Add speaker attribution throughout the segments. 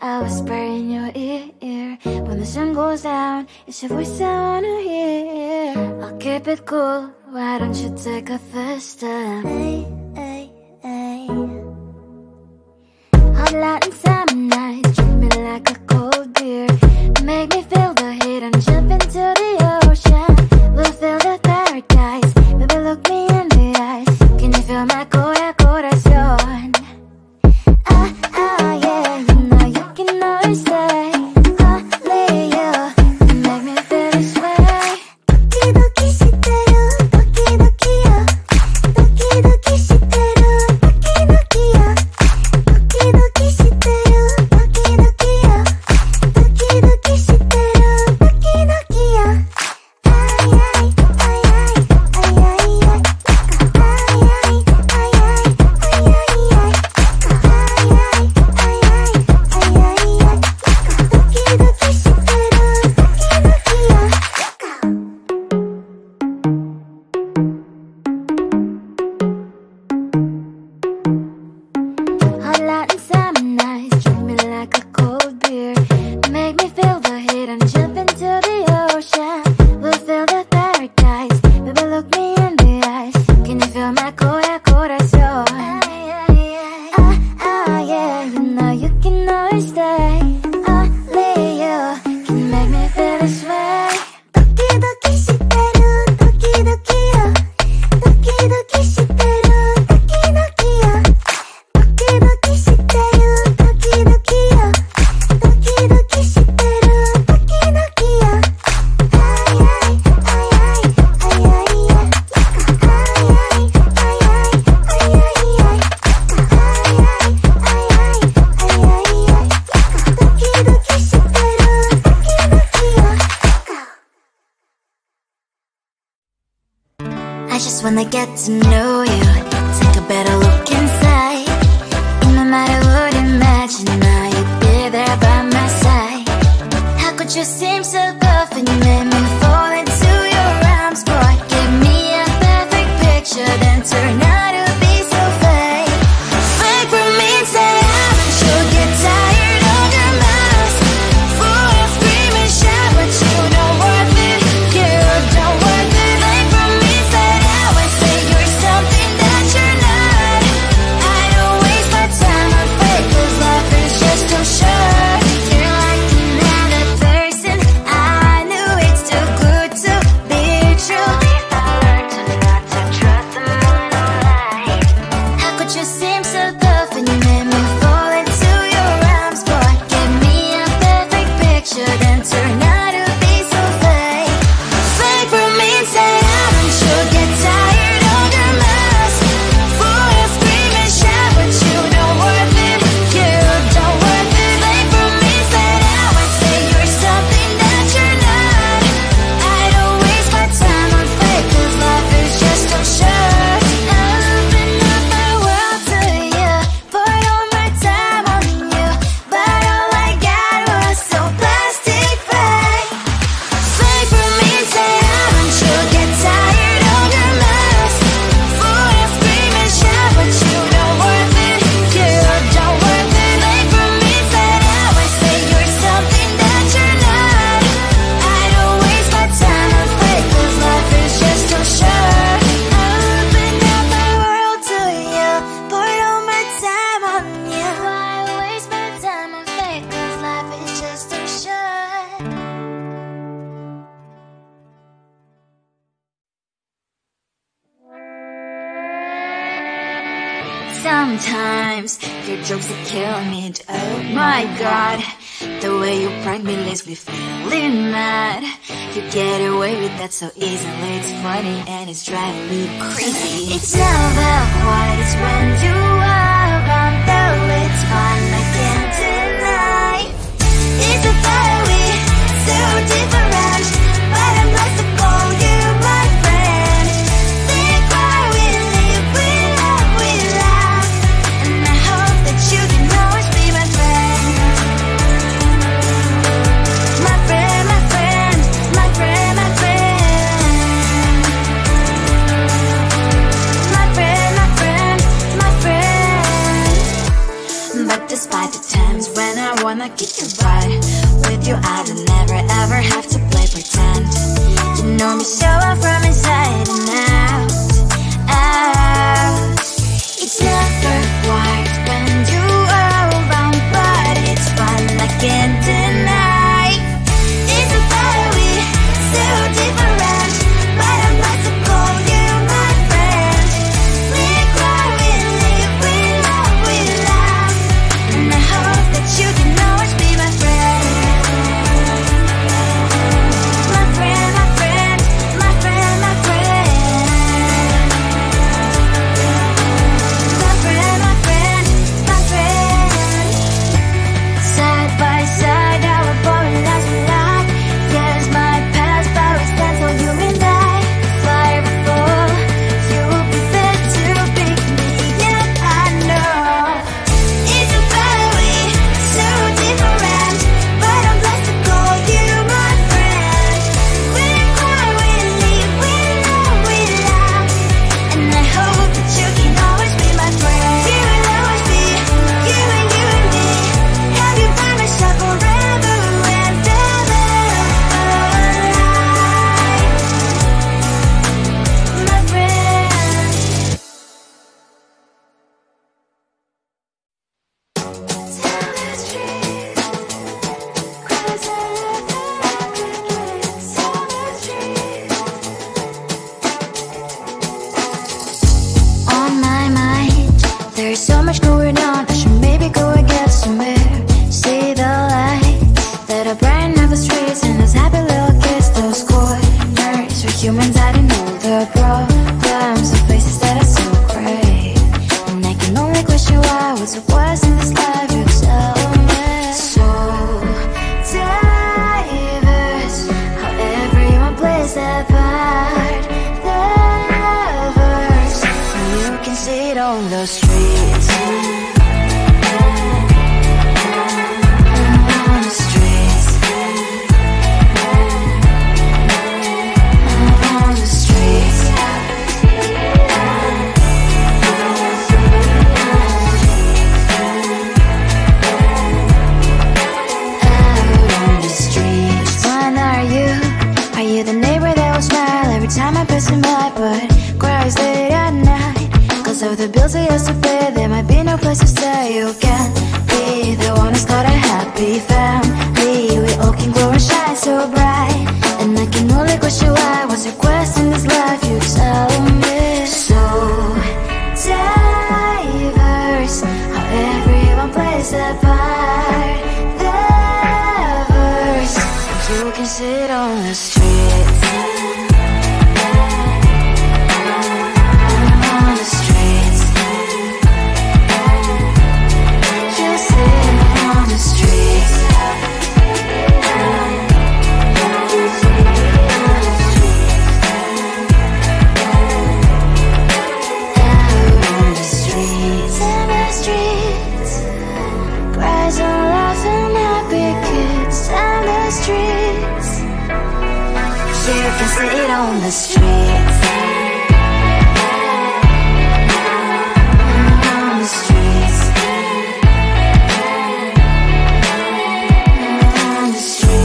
Speaker 1: I whisper in your ear. When the sun goes down, it's your voice I wanna hear. I'll keep it cool, why don't you take a first step? Hey, hey, hey. Hot light and summer nights, treat me like a cold beer. Make me feel the heat and jump into the ocean. We'll feel the paradise, baby look me in the eyes. Can you feel my corazón? Yeah, you know you can always stay. Only you can make me feel this way. Doki doki shiteru, doki doki yo. Doki doki shiteru, doki doki yo. Doki doki shiteru, doki doki yo. Doki doki shiteru, doki doki yo. Ay ay ay ay ay ay ay. Ay ay ay ay ay ay ay. Hot light and summer nights, treat me like a cold beer. Make me feel the heat and jump into the ocean. We'll feel the paradise, baby look me in the eyes. Can you feel my corazón? Yeah, you know you can always stay. Only you can make me feel this way. Doki doki shiteru, doki doki yo. Doki doki shiteru, doki doki yo. Doki doki shiteru, doki doki yo. Doki doki shiteru, doki doki yo. Ay ay ay ay ay ay ay. Ay ay ay ay ay ay ay. I just wanna get to know you, take a better look inside. And no matter what, imagine now you'd be there by my side. How could you seem so good when you made me fall into your arms, boy? Give me a perfect picture, then turn out to be so fake. Fake for me, say you'll get tired of your mask. Full of scream and shout, but you don't worth it. You don't worth it. Fake for me, say you're something that you're not. I don't waste my time on fake, 'cause life is just too short. You're like another person, I knew it's too good to be true. I learned to not to trust someone online. How could you seem so good when you made me fall into your arms, boy? Give me a perfect picture, then turn out to be so fake. Fake for me, say don't you get tired of your mask? Full of scream and shout, but you don't worth it. You don't worth it. Fake for me, say you're something that you're not. I don't waste my time on fake, 'cause life is just too short. I open up my world to you, poured all my time on you, but all I got was so plastic fake. Fake for me, say don't you get tired of your mask? Full of scream and shout, but you don't worth it. You don't worth it. Fake for me, say you're something that you're not. I don't waste my time on fake, 'cause life is just too short. I opened up my world to you, poured all my time on you. Why waste my time on fake, 'cause life is just too short. Sometimes your jokes are killing me. Oh my god, the way you prank me leaves me feeling mad. You get away with that so easily. It's funny and it's driving me crazy. It's never quite as when you are around, though it's fun, I can't deny. It's a fiery, so different, but I'm blessed to call you my friend. Think why we live, we love, we laugh, and I hope that you can always be my friend. My friend, my friend, my friend, my friend. My friend, my friend, my friend. You know me so well from inside and out, out. It's never quite when you are around, but it's fun I can't deny. It's a better way, so different, but I'm not to call you my friend. We cry, we live, we love, and I hope that you can always be my friend. My friend, my friend, my friend, my friend. My friend, my friend, my friend. Side by side, our boring lives will lie. Yes, my past, but we stand for you and I. Fire before you will be there to pick me, yeah, I know. It's a better way, so different, but I'm blessed to call you my friend. We cry, we live, we love, and I hope that you can always be my friend. You will always be, you and me. Have you by my side forever and ever. My friend. Tell the street, cries I love crickets. Tell the street. On my mind, there's so much going on. I should maybe go and get some air. See the lights that are brighten up the streets, and those happy little kids, those corners where humans hiding all the problems, the places that are so great. And I can only question why, what's the worst in this life, you tell me. So diverse, how everyone plays their part. Lovers, and you can see it on the streets. On the streets. On the streets. Out on the streets. When are you? Are you the neighbor that will smile every time I pass him by, but cries late at night? Cause of the bills he has to pay, there might be no place to stay. You can't be the one who's got a happy family. We all can glow and shine so bright, and I can only question why, what's your quest in this life, you tell me. So diverse, how everyone plays their part. Lovers, you can sit on the streets. On the streets. You sit on the streets. Out on the streets. In the streets. Cries and laughs and happy kids. On the streets. You can sit on the streets. On the streets. On the streets.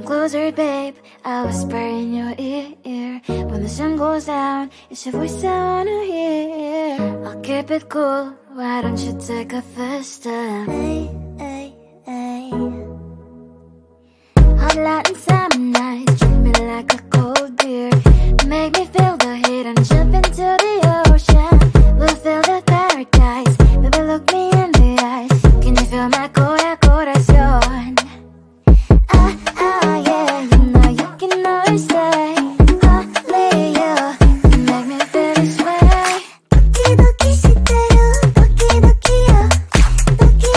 Speaker 1: Closer, babe, I'll whisper in your ear. When the sun goes down, it's your voice I wanna hear. I'll keep it cool, why don't you take a first step? Hey, hey, hey. Hot Latin summer nights, treat me like a cold beer. Make me feel the heat and jump into the ocean. We'll feel the paradise, baby look me in the eyes. Can you feel my corazón? Yeah, you know you can always stay. Only you can make me feel this way. Doki doki shiteru, doki doki yo. Doki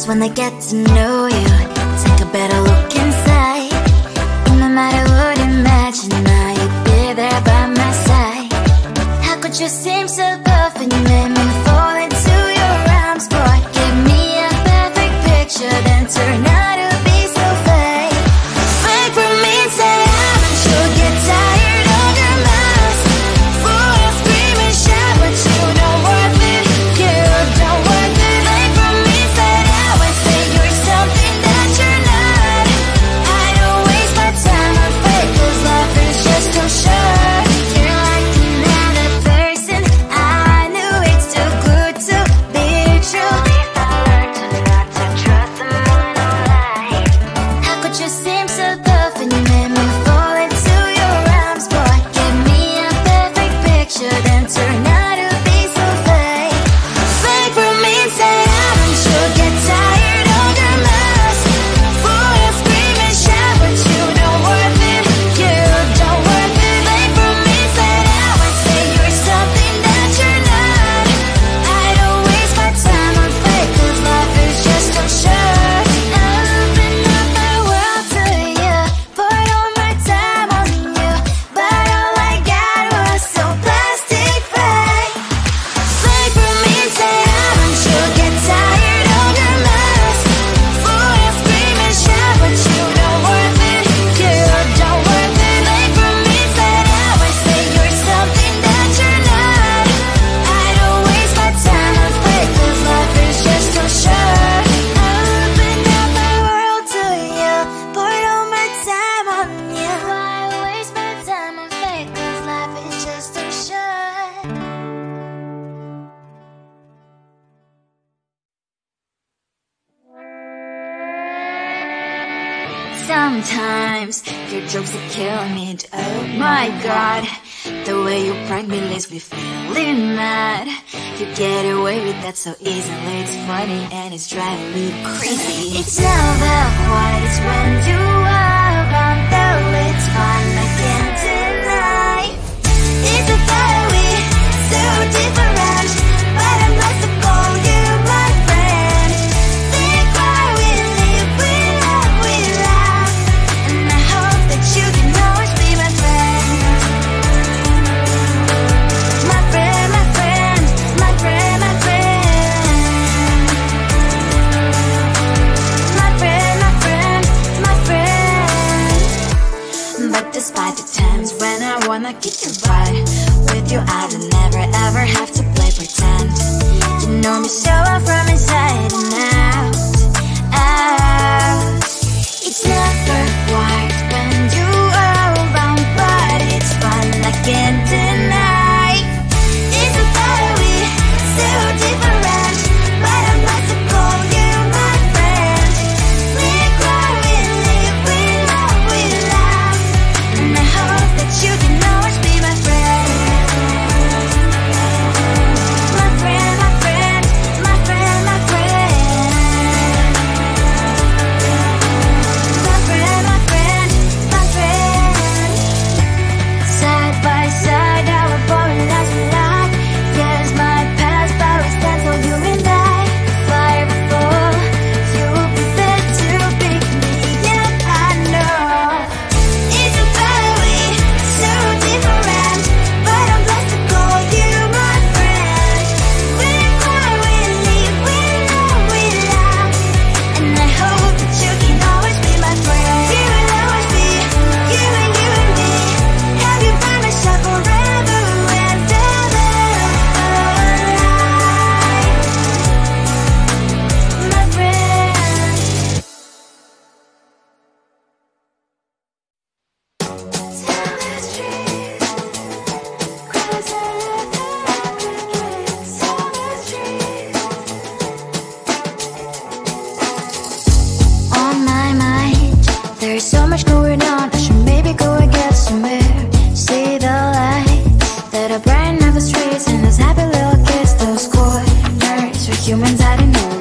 Speaker 1: just wanna get to know you, take a better look inside. And no matter what, imagine now you'd be there by my side. How could you seem so perfect? You made me fall into your arms, boy. Give me a perfect picture, then turn out to be so fake. Fake for me, say I'm and you'll get tired of your mouth. Full of scream and shout, but you don't worth it. You don't worth it. Fake for me, say I would say you're something that you're not. I don't waste my time on fake, 'cause life is just too short. You're like another person. I knew it's too good to be true. I learned not to trust someone online. How could you seem so perfect? You made me fall into your arms, boy. Give me a perfect picture, then turn out to be so fake. Fake for me, say I'm and you'll get tired of your mess. Full of scream and shout, but you don't worth it. You don't worth it. Fake for me, say I would say you're something that you're not. I don't waste my time on fake, 'cause life is just too short. I open up my world to you, poured all my time on you, but all I got was so plastic fake. Fake for me, say I'm and you'll get tired of your mess. Full of scream and shout, but you don't worth it. You don't worth it. Fake for me, say I would say you're something that you're not. I don't waste my time on fake, 'cause life is just too short. I opened up my world to you, poured all my time on you. Why waste my time on fake, 'cause life is just too short. Sometimes your jokes are killing me. Oh my god, the way you prank me leaves me feeling mad. You get away with that so easily. It's funny and it's driving me crazy. It's never quite, it's when you are around, though it's fun, I can't deny. It's a fiery, so different, but I must have called you my friend. Think why we live, we love, we laugh, and I hope that you can always be my friend. My friend, my friend, my friend, my friend. My friend, my friend, my friend. But despite the times when I wanna kick your butt, with you I don't never ever have to play pretend. You know me so well from inside and out, out. It's never quite when you are around, but it's fun, I can't deny. It's a fiery, so different, but I must have called you my friend. We cry, we live, we love, we laugh, and I hope that you can always be my friend. My friend, my friend, my friend, my friend. My friend, my friend, my friend. Side by side, our body lasts a lot. Yes, my past, but we stand so you and I. Fire before you prefer to pick me up, I know. It's a fiery, so different, but I'm blessed to call you my friend. We cry, we live, we love, we laugh, and I hope that you can always be my friend. You will always be, you and me. Have you by my side forever and ever. My friend. On my mind, there's so much going on. I should maybe go and get somewhere. See the lights that are brighten up the streets, and those happy little kids, those corners where humans hide in the